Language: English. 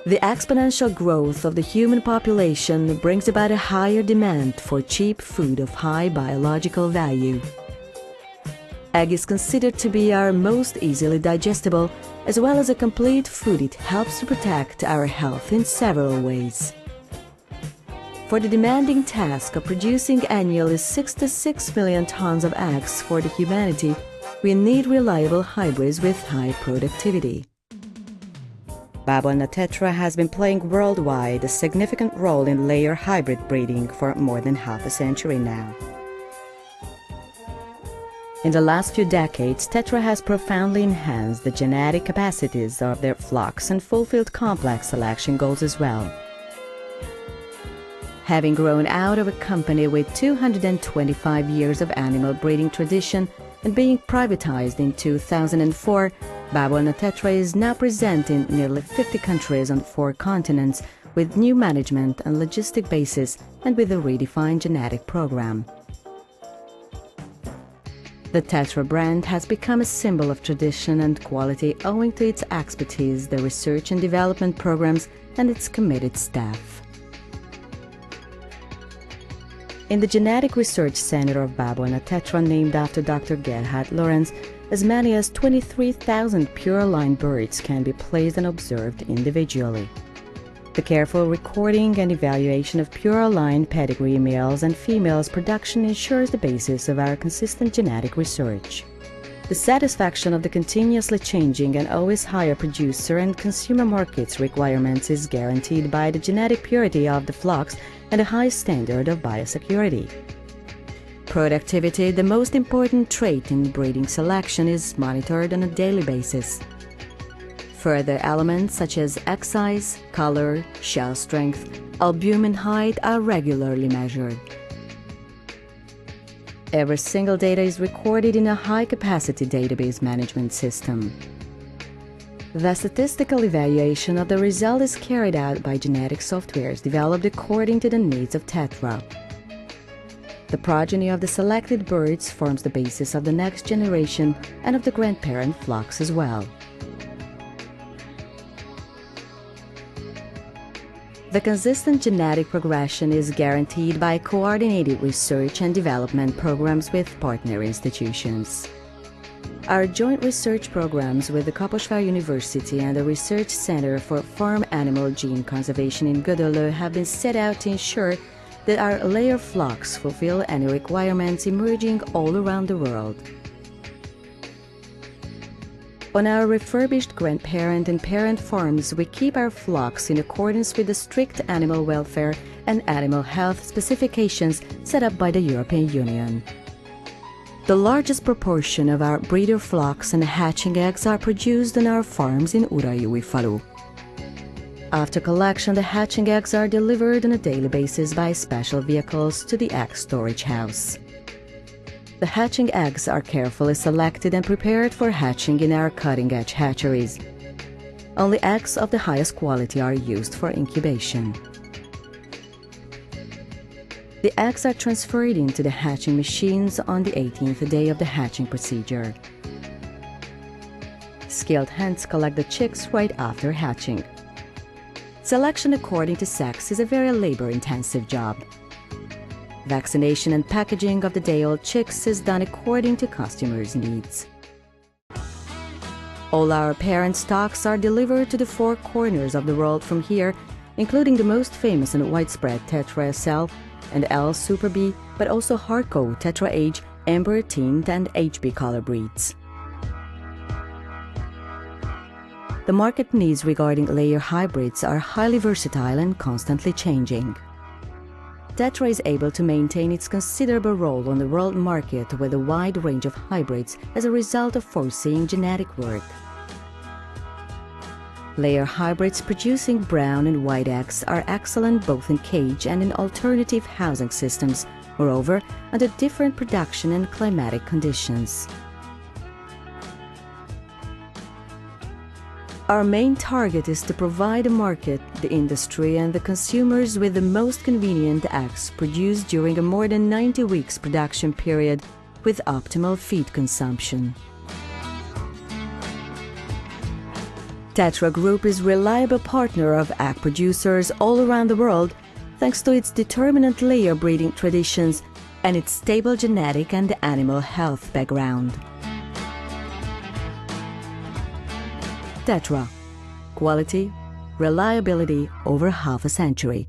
The exponential growth of the human population brings about a higher demand for cheap food of high biological value. Egg is considered to be our most easily digestible, as well as a complete food. It helps to protect our health in several ways. For the demanding task of producing annually 66 million tons of eggs for the humanity, we need reliable hybrids with high productivity. Bábolna TETRA has been playing worldwide a significant role in layer hybrid breeding for more than half a century now. In the last few decades, TETRA has profoundly enhanced the genetic capacities of their flocks and fulfilled complex selection goals as well. Having grown out of a company with 225 years of animal breeding tradition and being privatized in 2004, Bábolna TETRA is now present in nearly 50 countries on 4 continents with new management and logistic basis and with a redefined genetic program. The TETRA brand has become a symbol of tradition and quality owing to its expertise, the research and development programs, and its committed staff. In the Genetic Research Center of Bábolna TETRA, named after Dr. Gerhard Lorenz, as many as 23,000 pure line birds can be placed and observed individually. The careful recording and evaluation of pure line pedigree males and females production ensures the basis of our consistent genetic research. The satisfaction of the continuously changing and always higher producer and consumer markets requirements is guaranteed by the genetic purity of the flocks and a high standard of biosecurity. Productivity, the most important trait in breeding selection, is monitored on a daily basis. Further elements such as egg size, color, shell strength, albumin height are regularly measured. Every single data is recorded in a high-capacity database management system. The statistical evaluation of the result is carried out by genetic softwares developed according to the needs of TETRA. The progeny of the selected birds forms the basis of the next generation and of the grandparent flocks as well. The consistent genetic progression is guaranteed by coordinated research and development programs with partner institutions. Our joint research programs with the Kaposvár University and the Research Center for Farm Animal Gene Conservation in Gödöllő have been set out to ensure that our layer flocks fulfill any requirements emerging all around the world. On our refurbished grandparent and parent farms, we keep our flocks in accordance with the strict animal welfare and animal health specifications set up by the European Union. The largest proportion of our breeder flocks and hatching eggs are produced on our farms in Urajuifalu. After collection, the hatching eggs are delivered on a daily basis by special vehicles to the egg storage house. The hatching eggs are carefully selected and prepared for hatching in our cutting-edge hatcheries. Only eggs of the highest quality are used for incubation. The eggs are transferred into the hatching machines on the 18th day of the hatching procedure. Skilled hands collect the chicks right after hatching. Selection according to sex is a very labor-intensive job. Vaccination and packaging of the day-old chicks is done according to customers' needs. All our parent stocks are delivered to the 4 corners of the world from here, including the most famous and widespread Tetra SL and L Super B, but also Hardco, Tetra H, Amber Tint and HB color breeds. The market needs regarding layer hybrids are highly versatile and constantly changing. TETRA is able to maintain its considerable role on the world market with a wide range of hybrids as a result of foreseeing genetic work. Layer hybrids producing brown and white eggs are excellent both in cage and in alternative housing systems, moreover under different production and climatic conditions. Our main target is to provide the market, the industry and the consumers with the most convenient eggs produced during a more than 90 weeks production period with optimal feed consumption. Tetra Group is a reliable partner of egg producers all around the world thanks to its determinant layer breeding traditions and its stable genetic and animal health background. Tetra. Quality, reliability over half a century.